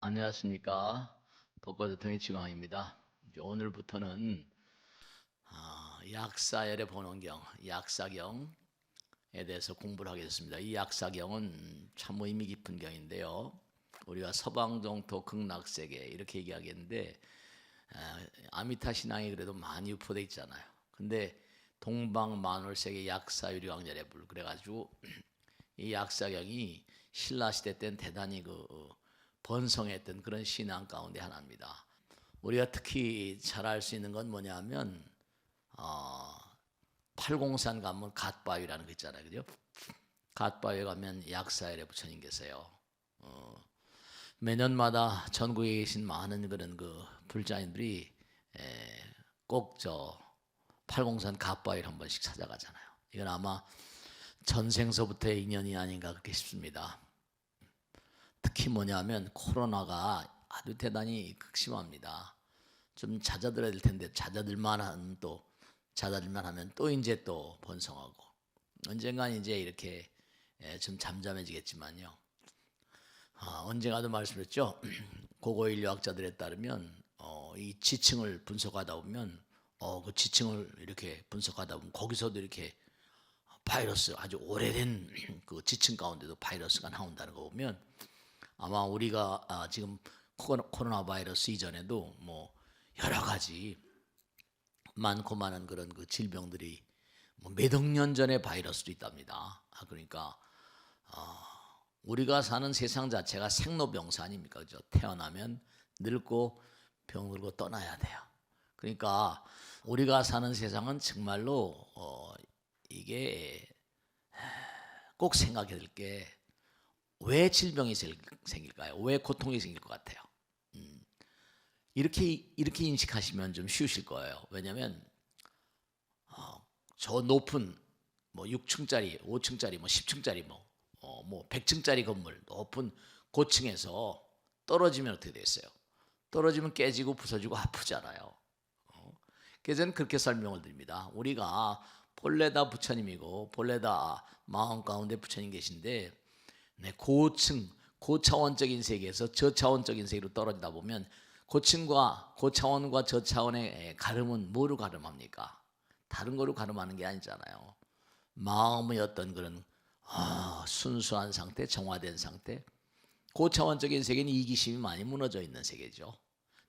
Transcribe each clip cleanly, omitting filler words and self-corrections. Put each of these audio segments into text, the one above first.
안녕하십니까. 독거노통의 지광입니다. 이제 오늘부터는 약사열의 본원경, 약사경에 대해서 공부를 하겠습니다. 이 약사경은 참 의미 깊은 경인데요. 우리가 서방정토 극락세계 이렇게 얘기하겠는데 아미타 신앙이 그래도 많이 유포되어 있잖아요. 근데 동방만월세계 약사유리왕열애불 그래가지고 이 약사경이 신라시대 때는 대단히 번성했던 그런 신앙 가운데 하나입니다. 우리가 특히 잘 알 수 있는 건 뭐냐면 팔공산 가면 갓바위라는 거 있잖아요, 그죠? 갓바위에 가면 약사열의 부처님 계세요. 매년마다 전국에 계신 많은 그런 불자님들이 꼭 저 팔공산 갓바위를 한 번씩 찾아가잖아요. 이건 아마 전생서부터의 인연이 아닌가 그렇게 싶습니다. 특히 뭐냐면 코로나가 아주 대단히 극심합니다. 좀 잦아들어야 될 텐데 잦아들만 하면 또 이제 또 번성하고 언젠간 이제 이렇게 좀 잠잠해지겠지만요. 언젠가도 말씀드렸죠. 고고인류학자들에 따르면 이 지층을 분석하다 보면 그 지층을 이렇게 분석하다 보면 거기서도 이렇게 바이러스 아주 오래된 그 지층 가운데도 바이러스가 나온다는 거 보면 아마 우리가 지금 코로나 바이러스 이전에도 뭐 여러 가지 많고 많은 그런 질병들이 뭐몇억 년 전의 바이러스도 있답니다. 그러니까 우리가 사는 세상 자체가 생로병사 아닙니까? 그죠? 태어나면 늙고 병들고 떠나야 돼요. 그러니까 우리가 사는 세상은 정말로 이게 꼭 생각해야 될 게 왜 질병이 생길까요? 왜 고통이 생길 것 같아요? 이렇게 인식하시면 좀 쉬우실 거예요. 왜냐하면 저 높은 뭐 6층짜리, 5층짜리, 뭐 10층짜리, 뭐 100층짜리 건물 높은 고층에서 떨어지면 어떻게 됐어요? 떨어지면 깨지고 부서지고 아프잖아요. 그래서 저는 그렇게 설명을 드립니다. 우리가 본래다 부처님이고 본래다 마음 가운데 부처님 계신데 고층, 고차원적인 세계에서 저차원적인 세계로 떨어지다 보면 고층과 고차원과 저차원의 가름은 뭐로 가름합니까? 다른 거로 가름하는 게 아니잖아요. 마음의 어떤 그런 순수한 상태, 정화된 상태. 고차원적인 세계는 이기심이 많이 무너져 있는 세계죠.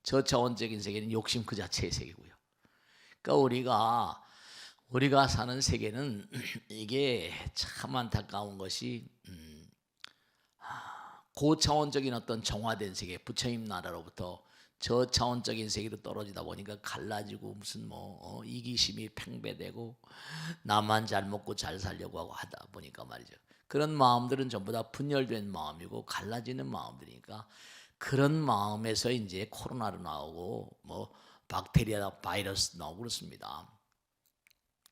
저차원적인 세계는 욕심 그 자체의 세계고요. 그러니까 우리가 사는 세계는 이게 참 안타까운 것이 고차원적인 어떤 정화된 세계, 부처님 나라로부터 저차원적인 세계로 떨어지다 보니까 갈라지고 무슨 이기심이 팽배되고 나만 잘 먹고 잘 살려고 하고 하다 보니까 말이죠. 그런 마음들은 전부 다 분열된 마음이고 갈라지는 마음들이니까 그런 마음에서 이제 코로나로 나오고 뭐 박테리아, 바이러스 나오고 그렇습니다.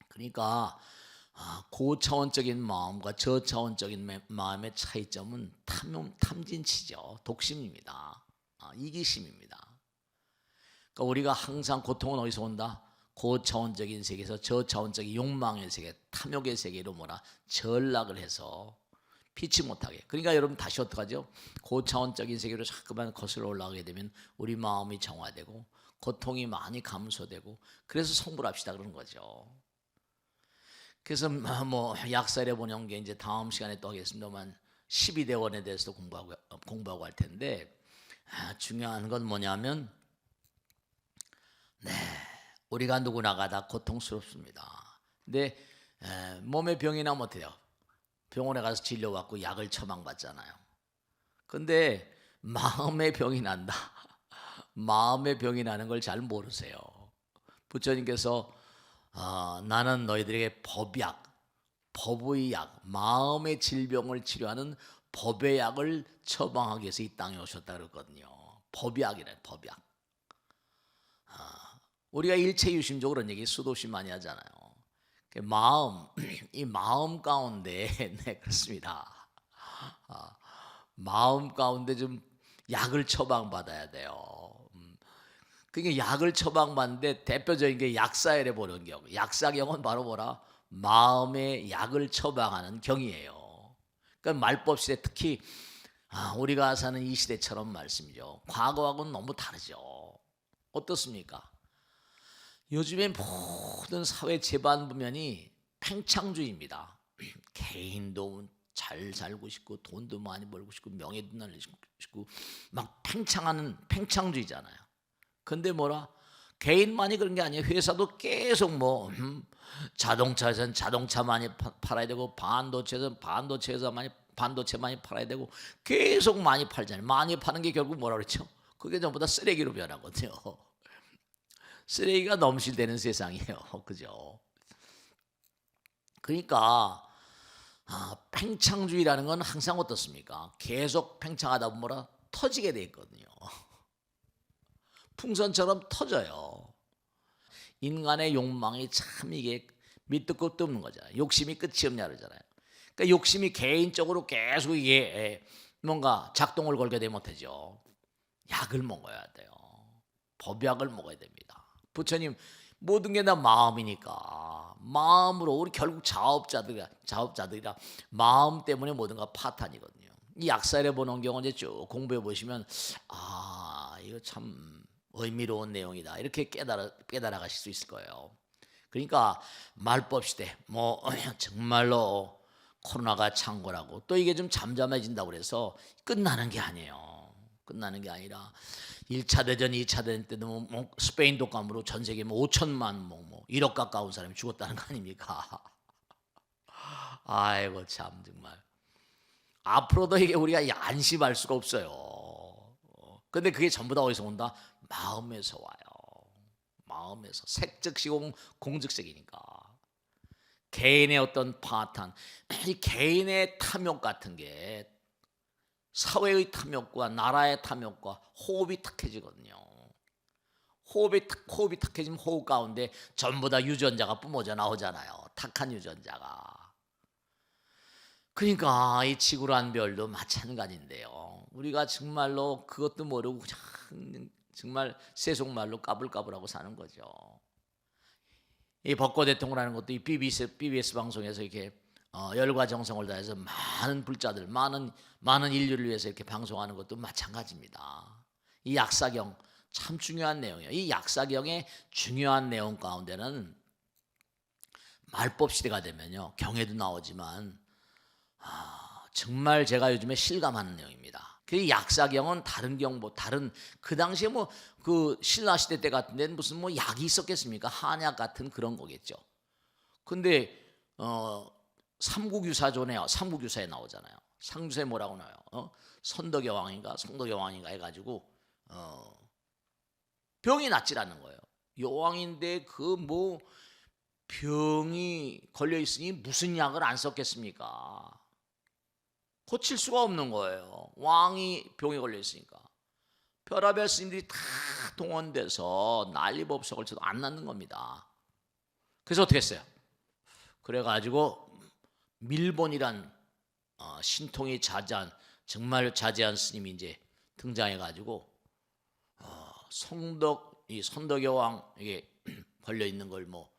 그러니까 고차원적인 마음과 저차원적인 마음의 차이점은 탐진치죠. 독심입니다. 이기심입니다. 그러니까 우리가 항상 고통은 어디서 온다? 고차원적인 세계에서 저차원적인 욕망의 세계, 탐욕의 세계로 전락을 해서 피치 못하게. 그러니까 여러분 다시 어떡하죠? 고차원적인 세계로 자꾸만 거슬러 올라가게 되면 우리 마음이 정화되고 고통이 많이 감소되고 그래서 성불합시다 그러는 거죠. 그래서 뭐 약살에 보내온 게 이제 다음 시간에 또 하겠습니다만 12대원에 대해서도 공부하고 할 텐데 중요한 건 뭐냐면 우리가 누구나가 다 고통스럽습니다. 근데 몸에 병이 나면 어때요? 병원에 가서 진료받고 약을 처방받잖아요. 근데 마음의 병이 난다. 마음의 병이 나는 걸 잘 모르세요. 부처님께서 나는 너희들에게 법의 약, 마음의 질병을 치료하는 법의 약을 처방하기 위해서 이 땅에 오셨다 그랬거든요. 법약이래, 법약. 우리가 일체유심적으로 그런 얘기 수도 없이 많이 하잖아요. 마음, 이 마음 가운데, 네, 그렇습니다. 마음 가운데 좀 약을 처방받아야 돼요. 그러니까 약을 처방받는데 대표적인 게 약사열에 보는 경. 약사경은 바로 뭐라? 마음의 약을 처방하는 경이에요. 그러니까 말법시대 특히 우리가 사는 이 시대처럼 말씀이죠. 과거하고는 너무 다르죠. 어떻습니까? 요즘에 모든 사회 제반 부면이 팽창주의입니다. 개인도 잘 살고 싶고 돈도 많이 벌고 싶고 명예도 날리고 싶고 막 팽창하는 팽창주의잖아요. 근데 뭐라 개인만이 그런 게 아니에요. 회사도 계속 뭐 자동차에서는 자동차 많이 팔아야 되고 반도체에서는 반도체 많이 팔아야 되고 계속 많이 팔잖아요. 많이 파는 게 결국 뭐라 그랬죠? 그게 전부 다 쓰레기로 변하거든요. 쓰레기가 넘실대는 세상이에요. 그죠? 그러니까 팽창주의라는 건 항상 어떻습니까? 계속 팽창하다 보면 뭐라 터지게 돼 있거든요. 풍선처럼 터져요. 인간의 욕망이 참 이게 밑도 끝도 없는 거잖아요. 욕심이 끝이 없냐 그러잖아요. 그러니까 욕심이 개인적으로 계속 이게 뭔가 작동을 걸게 되면 되죠. 약을 먹어야 돼요. 법약을 먹어야 됩니다. 부처님 모든 게 다 마음이니까 마음으로 우리 결국 자업자들이라 마음 때문에 모든가 파탄이거든요. 이 약사를 보는 경우 이제 쭉 공부해 보시면 이거 참 의미로운 내용이다 이렇게 깨달아 가실 수 있을 거예요. 그러니까 말법 시대 뭐 정말로 코로나가 창궐하고 또 이게 좀 잠잠해진다고 그래서 끝나는 게 아니에요. 끝나는 게 아니라 1차 대전, 2차 대전 때도 뭐 스페인 독감으로 전 세계 뭐 5천만 뭐 1억 가까운 사람이 죽었다는 거 아닙니까? 아이고 참 정말 앞으로도 이게 우리가 안심할 수가 없어요. 근데 그게 전부 다 어디서 온다? 마음에서 와요. 마음에서 색즉시공 공즉색이니까 개인의 어떤 파탄, 이 개인의 탐욕 같은 게 사회의 탐욕과 나라의 탐욕과 호흡이 탁해지거든요. 호흡이 탁해지면 호흡 가운데 전부 다 유전자가 뿜어져 나오잖아요. 탁한 유전자가. 그러니까 이 지구란 별도 마찬가지인데요. 우리가 정말로 그것도 모르고 그냥 정말 세속말로 까불까불하고 사는 거죠. 이 벚꽃 대통령이라는 것도 이 BBS 방송에서 이렇게 열과 정성을 다해서 많은 불자들, 많은 인류를 위해서 이렇게 방송하는 것도 마찬가지입니다. 이 약사경 참 중요한 내용이에요. 이 약사경의 중요한 내용 가운데는 말법 시대가 되면요 경에도 나오지만 정말 제가 요즘에 실감하는 내용입니다. 그 약사경은 다른 경보 다른 그 당시에 뭐 그 신라 시대 때 같은 데는 무슨 뭐 약이 있었겠습니까? 한약 같은 그런 거겠죠. 근데 삼국유사에 나오잖아요. 삼국유사에 뭐라고 나와요? 선덕여왕인가 송덕여왕인가 해가지고 병이 낫질 않는 거예요. 여왕인데 그 뭐 병이 걸려 있으니 무슨 약을 안 썼겠습니까? 고칠 수가 없는 거예요. 왕이 병에 걸려 있으니까. 별하별 스님들이 다 동원돼서 난리법석을 쳐도 안 낫는 겁니다. 그래서 어떻게 했어요? 그래가지고 밀본이란 신통이 자제한 정말 자제한 스님이 이제 등장해가지고 선덕여왕 이게 걸려 있는 걸 뭐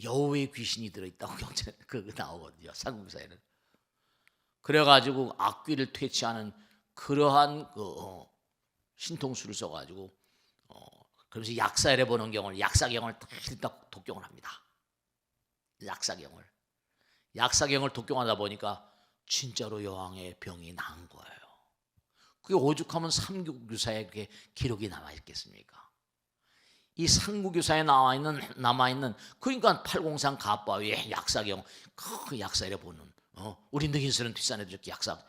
여우의 귀신이 들어있다고 경전 그 나오거든요. 삼국사에는. 그래가지고 악귀를 퇴치하는 그러한 신통수를 써가지고 그러면서 약사를 보는 경우는 약사경을 딱 독경을 합니다. 약사경을 독경하다 보니까 진짜로 여왕의 병이 나은 거예요. 그게 오죽하면 삼국유사에 그게 기록이 남아 있겠습니까? 이 삼국유사에 남아있는 그러니까 803 가빠위의 약사경 그 약사를 보는 우리 능인스러운 뒷산에도 저렇게 약사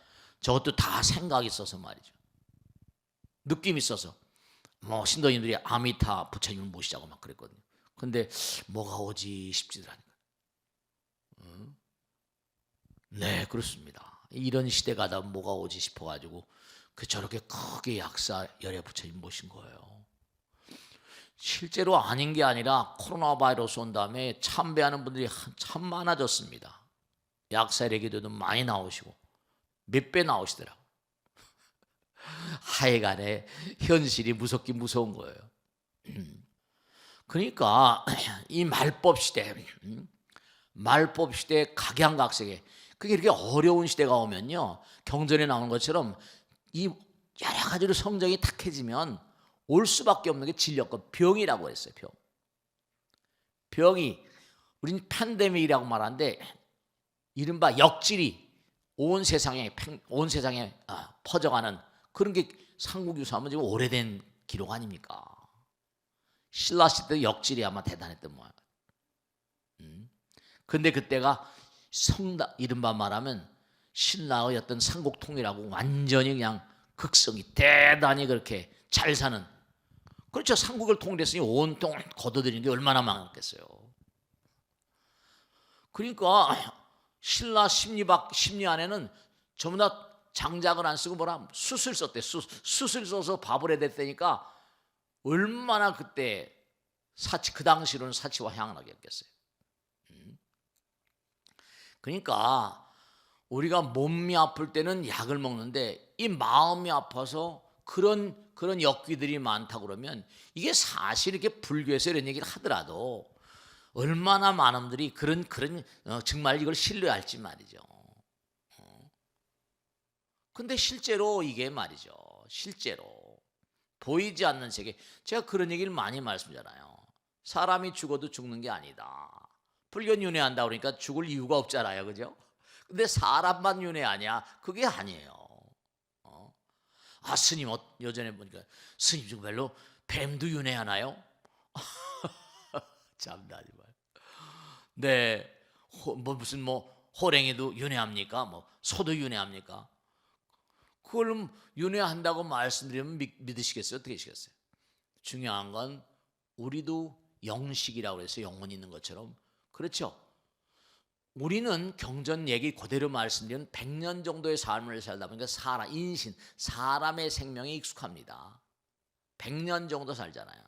저것도 다 생각이 있어서 말이죠. 느낌이 있어서 뭐 신도님들이 아미타 부처님을 모시자고 막 그랬거든요. 근데 뭐가 오지 싶지더라니까. 네 그렇습니다. 이런 시대가 다 뭐가 오지 싶어가지고 저렇게 크게 약사 열애 부처님 모신 거예요. 실제로 아닌 게 아니라 코로나 바이러스 온 다음에 참배하는 분들이 참 많아졌습니다. 약사의 기도도 많이 나오시고 몇 배 나오시더라고요. 하여간에 현실이 무섭긴 무서운 거예요. 그러니까 이 말법 시대 각양각색의 그게 이렇게 어려운 시대가 오면요 경전에 나오는 것처럼 이 여러 가지로 성정이 탁해지면 올 수밖에 없는 게 질렸고 병이라고 했어요. 병이 우린 팬데믹이라고 말하는데 이른바 역질이 온 세상에 퍼져가는 그런 게 삼국유사하면 지금 오래된 기록 아닙니까? 신라 시대 역질이 아마 대단했던 모양. 근데 그때가 이른바 말하면 신라의 어떤 삼국통일하고 완전히 그냥 극성이 대단히 그렇게 잘 사는, 그렇죠. 삼국을 통일했으니 온통 거둬들이는 게 얼마나 많았겠어요. 그러니까 신라 심리 안에는 전부 다 장작을 안 쓰고 숯을 썼대. 숯을 써서 밥을 해야 됐다니까 얼마나 그때 그 당시로는 사치와 향락이었겠어요. 그러니까 우리가 몸이 아플 때는 약을 먹는데 이 마음이 아파서 그런 역귀들이 많다 그러면 이게 사실 이렇게 불교에서 이런 얘기를 하더라도 얼마나 많은 분들이 정말 이걸 신뢰할지 말이죠. 근데 실제로 이게 말이죠. 실제로 보이지 않는 세계, 제가 그런 얘기를 많이 말씀드리잖아요. 사람이 죽어도 죽는 게 아니다. 불교 윤회한다 그러니까 죽을 이유가 없잖아요, 그죠? 근데 사람만 윤회하냐? 그게 아니에요. 스님 예전에 보니까 스님 정말로 뱀도 윤회하나요? 참나지 말. 네, 무슨 호랭이도 윤회합니까? 소도 윤회합니까? 그걸 윤회한다고 말씀드리면 믿으시겠어요? 어떻게 하시겠어요? 중요한 건 우리도 영식이라고 해서 영혼이 있는 것처럼, 그렇죠? 우리는 경전 얘기 그대로 말씀드리면 100년 정도의 삶을 살다 보니까 사람의 생명에 익숙합니다. 100년 정도 살잖아요.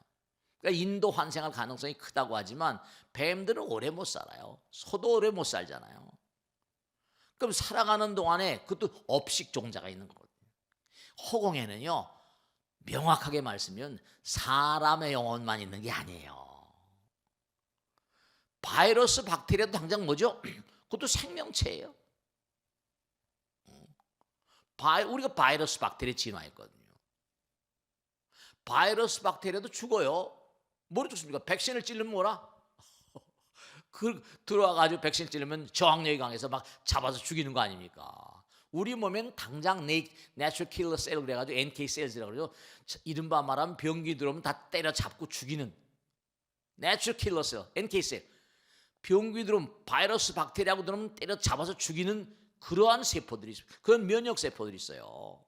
그러니까 인도 환생할 가능성이 크다고 하지만 뱀들은 오래 못 살아요. 소도 오래 못 살잖아요. 그럼 살아가는 동안에 그것도 업식종자가 있는 거거든요. 허공에는요, 명확하게 말씀드리면 사람의 영혼만 있는 게 아니에요. 바이러스, 박테리아도 당장 뭐죠? 그것도 생명체예요. 우리가 바이러스, 박테리아 진화했거든요. 바이러스, 박테리아도 죽어요. 뭐로 죽습니까? 백신을 찔르면 뭐라? 들어와가지고 백신을 찔르면 저항력이 강해서 막 잡아서 죽이는 거 아닙니까? 우리 몸엔 당장 Natural Killer Cell 그래가지고 NK Cells라고 그러죠. 이른바 말하면 병기 들어오면 다 때려잡고 죽이는 Natural Killer Cell, NK Cell. 병기 들어오면 바이러스, 박테리아하고 들어오면 때려잡아서 죽이는 그러한 세포들이 있어요. 그런 면역 세포들이 있어요.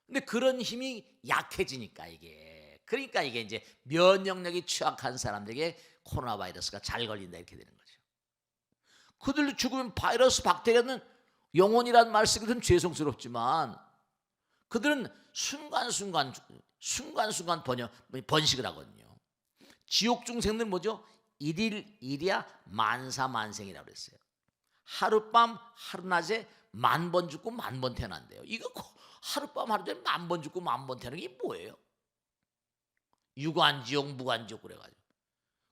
근데 그런 힘이 약해지니까 그러니까 이게 이제 면역력이 취약한 사람들에게 코로나 바이러스가 잘 걸린다 이렇게 되는 거죠. 그들도 죽으면 바이러스, 박테리아는 영혼이란 말 쓰기는 죄송스럽지만 그들은 순간순간 번식을 하거든요. 지옥 중생들은 뭐죠? 일일이야 만사만생이라고 그랬어요. 하룻밤 하루낮에 10,000번 죽고 10,000번 태어난대요. 이거 하룻밤 하루낮에 10,000번 죽고 10,000번 태어나는 게 뭐예요? 유관지옥, 무관지옥 그래가지고.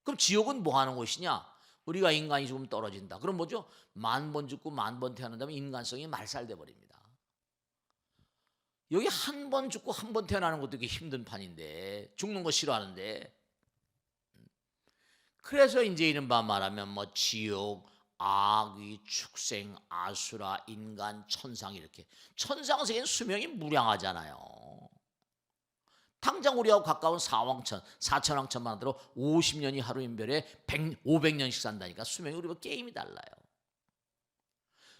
그럼 지옥은 뭐 하는 곳이냐? 우리가 인간이 죽으면 떨어진다. 그럼 뭐죠? 10,000번 죽고 10,000번 태어난다면 인간성이 말살돼 버립니다. 여기 한 번 죽고 한 번 태어나는 것도 이게 힘든 판인데, 죽는 거 싫어하는데. 그래서 이제 이른바 말하면 지옥, 악귀, 축생, 아수라, 인간, 천상 이렇게. 천상 세계는 수명이 무량하잖아요. 당장 우리하고 가까운 사천왕천만 들어 50년이 하루인별에 500년씩 산다니까 수명이 우리와 게임이 달라요.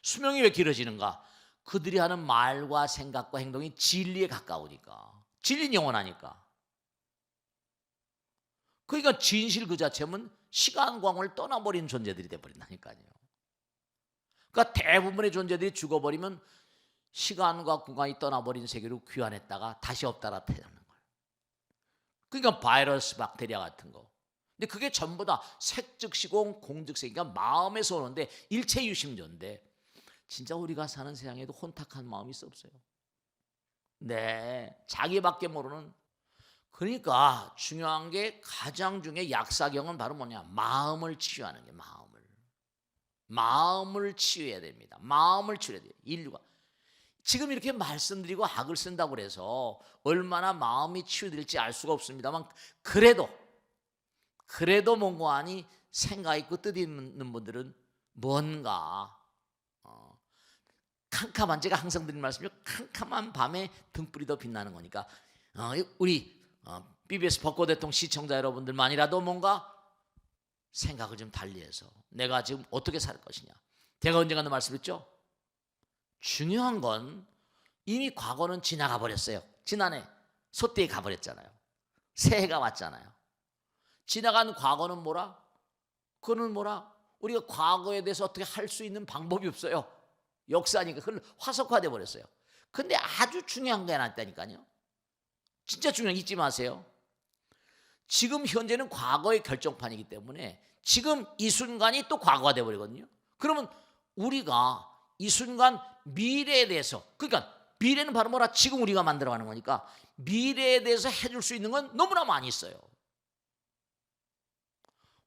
수명이 왜 길어지는가? 그들이 하는 말과 생각과 행동이 진리에 가까우니까. 진리는 영원하니까. 그러니까 진실 그 자체는 시간광을 떠나버린 존재들이 돼버린다니까요. 그러니까 대부분의 존재들이 죽어버리면 시간과 공간이 떠나버린 세계로 귀환했다가 다시 없다가 태어나는 거예요. 그러니까 바이러스, 박테리아 같은 거. 근데 그게 전부 다 색즉시공, 공즉색이니까 마음에서 오는데 일체 유심조인데 진짜 우리가 사는 세상에도 혼탁한 마음이 있어 없어요? 네, 자기밖에 모르는. 그러니까 중요한 게 가장 중에 약사경은 바로 뭐냐? 마음을 치유하는 게 마음을 치유해야 됩니다. 마음을 치유해야 돼요. 인류가 지금 이렇게 말씀드리고 학을 쓴다고 그래서 얼마나 마음이 치유될지 알 수가 없습니다만, 그래도 뭔가하니 생각 있고 뜻 있는 분들은 뭔가 캄캄한, 제가 항상 드리는 말씀이요, 캄캄한 밤에 등불이 더 빛나는 거니까 우리 BBS 벚꽃대통 시청자 여러분들만이라도 뭔가 생각을 좀 달리해서 내가 지금 어떻게 살 것이냐. 제가 언젠가도 말씀했죠. 중요한 건 이미 과거는 지나가 버렸어요. 지난해 소띠에 가버렸잖아요. 새해가 왔잖아요. 지나간 과거는 뭐라? 그거는 뭐라? 우리가 과거에 대해서 어떻게 할 수 있는 방법이 없어요. 역사니까 화석화돼 버렸어요. 근데 아주 중요한 게 하나 있다니까요. 진짜 중요한 거 잊지 마세요. 지금 현재는 과거의 결정판이기 때문에 지금 이 순간이 또 과거가 돼 버리거든요. 그러면 우리가 이 순간 미래에 대해서, 그러니까 미래는 바로 뭐라? 지금 우리가 만들어가는 거니까 미래에 대해서 해줄 수 있는 건 너무나 많이 있어요.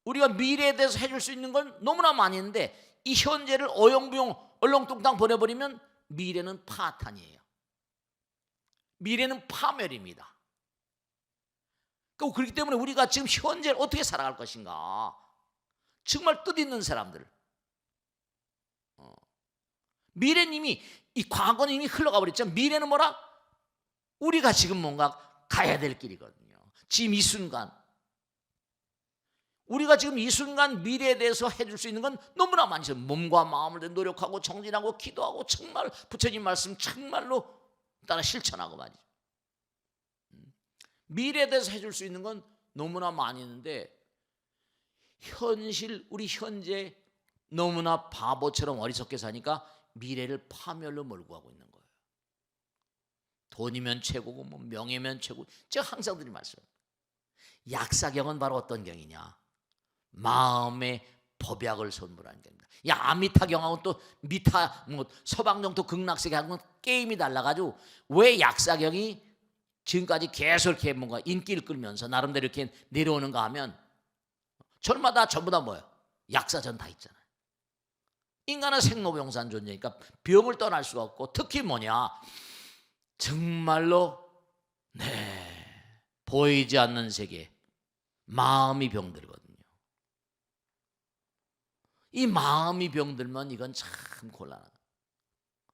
우리가 미래에 대해서 해줄 수 있는 건 너무나 많이 있는데 이 현재를 어영부영 얼렁뚱땅 보내버리면 미래는 파탄이에요. 미래는 파멸입니다. 그렇기 때문에 우리가 지금 현재를 어떻게 살아갈 것인가, 정말 뜻있는 사람들, 미래는 이미, 이 과거는 이미 흘러가 버렸죠. 미래는 뭐라? 우리가 지금 뭔가 가야 될 길이거든요. 지금 이 순간, 우리가 지금 이 순간 미래에 대해서 해줄 수 있는 건 너무나 많이 있어요. 몸과 마음을 노력하고 정진하고 기도하고 정말 부처님 말씀 정말로 따라 실천하고 말이죠. 미래에 대해서 해줄 수 있는 건 너무나 많이 있는데 현실, 우리 현재 너무나 바보처럼 어리석게 사니까 미래를 파멸로 몰고 가고 있는 거예요. 돈이면 최고고 뭐 명예면 최고. 제가 항상 드리는 말씀, 약사경은 바로 어떤 경이냐? 마음의 법약을 선물하는 경입니다. 아미타경하고 또 미타 서방정토 극락세계하고는 게임이 달라가지고 왜 약사경이 지금까지 계속 이렇게 뭔가 인기를 끌면서 나름대로 이렇게 내려오는가 하면 절마다 전부 다 뭐예요? 약사전 다 있잖아요. 인간은 생로병사한 존재니까 병을 떠날 수가 없고, 특히 뭐냐, 정말로 보이지 않는 세계, 마음이 병들거든요. 이 마음이 병들면 이건 참 곤란하다.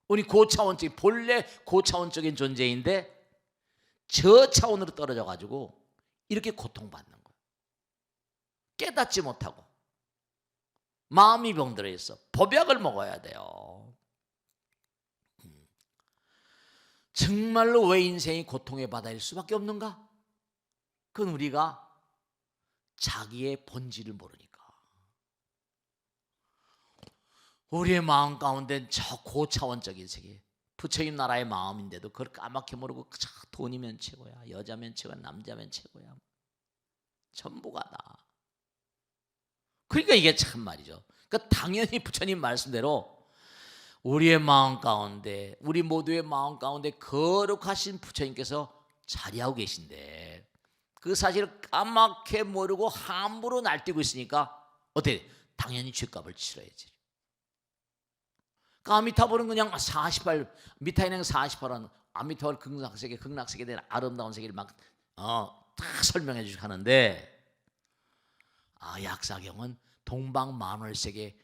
우리 고차원적, 본래 고차원적인 존재인데 저 차원으로 떨어져 가지고 이렇게 고통받는 거예요. 깨닫지 못하고 마음이 병들어 있어. 법약을 먹어야 돼요. 정말로 왜 인생이 고통의 바다일 수밖에 없는가? 그건 우리가 자기의 본질을 모르니까. 우리의 마음 가운데 저 고차원적인 세계, 부처님 나라의 마음인데도 그걸 까맣게 모르고 돈이면 최고야, 여자면 최고야, 남자면 최고야, 전부가 다. 그러니까 이게 참 말이죠. 그러니까 당연히 부처님 말씀대로 우리의 마음 가운데, 우리 모두의 마음 가운데 거룩하신 부처님께서 자리하고 계신데 그 사실을 까맣게 모르고 함부로 날뛰고 있으니까 어떻게? 당연히 죄값을 치러야지. 아미타불은 그냥 48, 미타인행 48원, 아미타불 극락세계에 대한 아름다운 세계를 막 다 설명해 주시고 하는데, 약사경은 동방만월세계,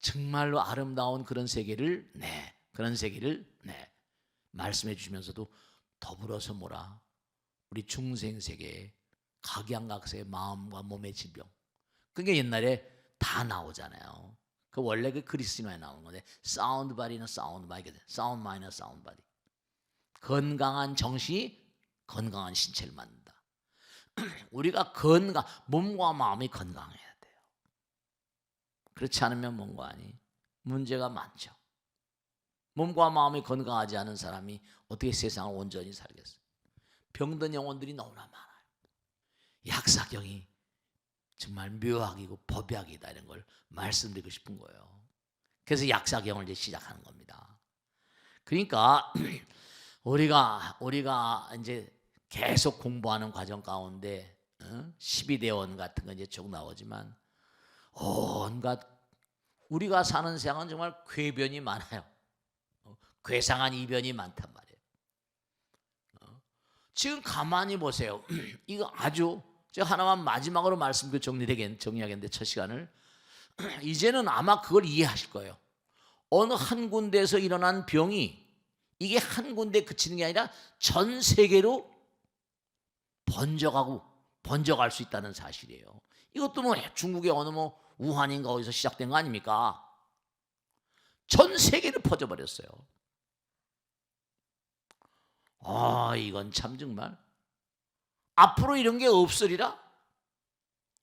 정말로 아름다운 그런 세계를 말씀해 주시면서도 더불어서 뭐라? 우리 중생세계, 각양각색의 마음과 몸의 질병, 그게 옛날에 다 나오잖아요. 그 원래 그 그리스인화에 나오는 건데, 사운드 바디는 사운드 마이거든. 사운드 마이너 사운드 바디. 건강한 정신이 건강한 신체를 만든다. 우리가 몸과 마음이 건강해야 돼요. 그렇지 않으면 뭔가 문제가 많죠. 몸과 마음이 건강하지 않은 사람이 어떻게 세상을 온전히 살겠어요? 병든 영혼들이 너무나 많아요. 약사경이 정말 묘학이고 법약이다, 이런 걸 말씀드리고 싶은 거예요. 그래서 약사경을 이제 시작하는 겁니다. 그러니까 우리가 이제 계속 공부하는 과정 가운데 12대원 같은 거 이제 쭉 나오지만 온갖 우리가 사는 세상은 정말 궤변이 많아요. 괴상한 이변이 많단 말이에요. 지금 가만히 보세요. 이거 아주 제가 하나만 마지막으로 말씀드리고 정리하겠는데 첫 시간을 이제는 아마 그걸 이해하실 거예요. 어느 한 군데에서 일어난 병이 이게 한 군데에 그치는 게 아니라 전 세계로 번져갈 수 있다는 사실이에요. 이것도 뭐 중국의 어느 뭐 우한인가 어디서 시작된 거 아닙니까? 전 세계로 퍼져버렸어요. 이건 참 정말 앞으로 이런 게 없으리라?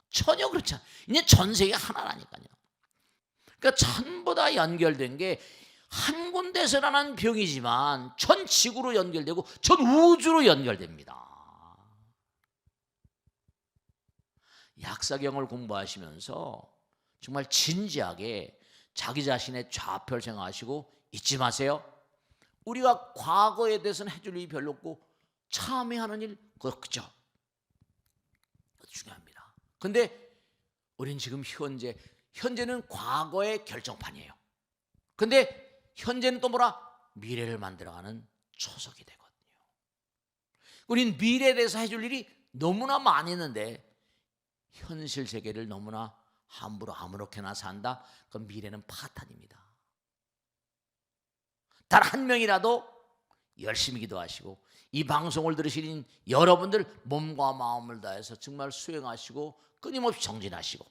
전혀 그렇지 않아요. 이제 전 세계 하나라니까요. 그러니까 전부 다 연결된 게 한 군데서 일어난 병이지만 전 지구로 연결되고 전 우주로 연결됩니다. 약사경을 공부하시면서 정말 진지하게 자기 자신의 좌표를 생각하시고 잊지 마세요. 우리가 과거에 대해서는 해줄 일이 별로 없고 참여하는 일 그죠? 중요합니다. 근데 우린 지금 현재는 과거의 결정판이에요. 근데 현재는 또 뭐라? 미래를 만들어가는 초석이 되거든요. 우린 미래에 대해서 해줄 일이 너무나 많이 있는데 현실 세계를 너무나 함부로 아무렇게나 산다? 그럼 미래는 파탄입니다. 단 한 명이라도 열심히 기도하시고 이 방송을 들으시는 여러분들 몸과 마음을 다해서 정말 수행하시고 끊임없이 정진하시고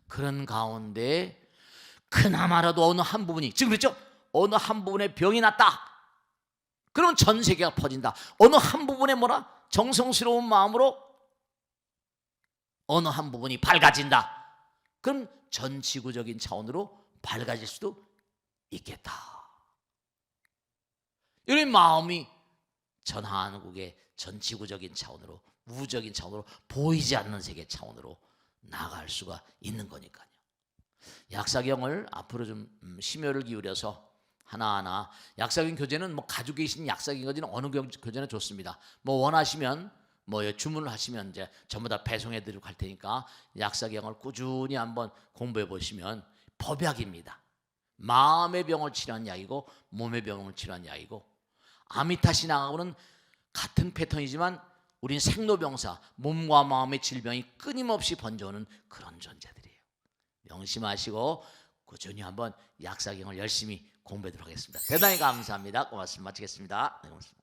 그런 가운데 그나마라도 어느 한 부분이 지금 그랬죠? 어느 한 부분에 병이 났다. 그럼 전 세계가 퍼진다. 어느 한 부분에 뭐라? 정성스러운 마음으로 어느 한 부분이 밝아진다. 그럼 전 지구적인 차원으로 밝아질 수도 있겠다. 이런 마음이 전 한국의 전 지구적인 차원으로 우주적인 차원으로 보이지 않는 세계 차원으로 나갈 수가 있는 거니까요. 약사경을 앞으로 좀 심혈을 기울여서 하나하나 약사경 교재는 뭐 가지고 계신 약사경 교재는 어느 교재나 좋습니다. 뭐 원하시면 뭐 주문을 하시면 이제 전부 다 배송해 드리고 할 테니까 약사경을 꾸준히 한번 공부해 보시면 법약입니다. 마음의 병을 치료한 약이고 몸의 병을 치료한 약이고 아미타신항하고는 같은 패턴이지만 우린 생로병사 몸과 마음의 질병이 끊임없이 번져오는 그런 존재들이에요. 명심하시고 꾸준히 한번 약사경을 열심히 공부하도록 하겠습니다. 대단히 감사합니다. 고맙습니다. 마치겠습니다. 네, 고맙습니다.